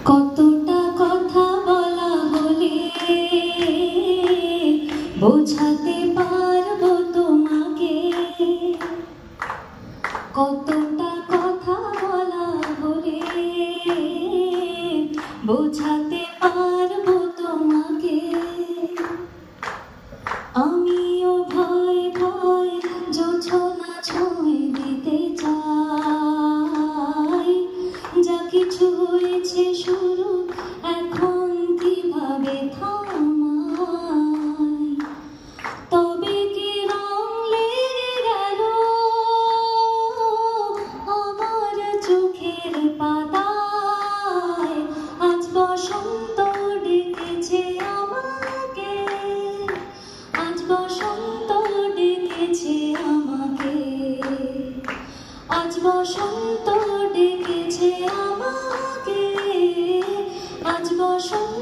কতটা কথা বলা হলে বোঝাতে পারবো তোমাকে, কতটা কথা বলা হলে বোঝাতে পারবো তোমাকে। আমিও ভয় ভয় জোছনা ছুঁয়ে দিতে চাই, যা কিছু হয়েছে শুরু এখন কিভাবে থামাই। তবে কি রং লেগে গেল আমার চোখের পাতায়, আজ বসন্ত ডেকেছে আমাকে, আজ বসন্ত ডেকেছে আমাকে, আজ বসন্ত ডেকেছে আমাকে, আজ বসন্ত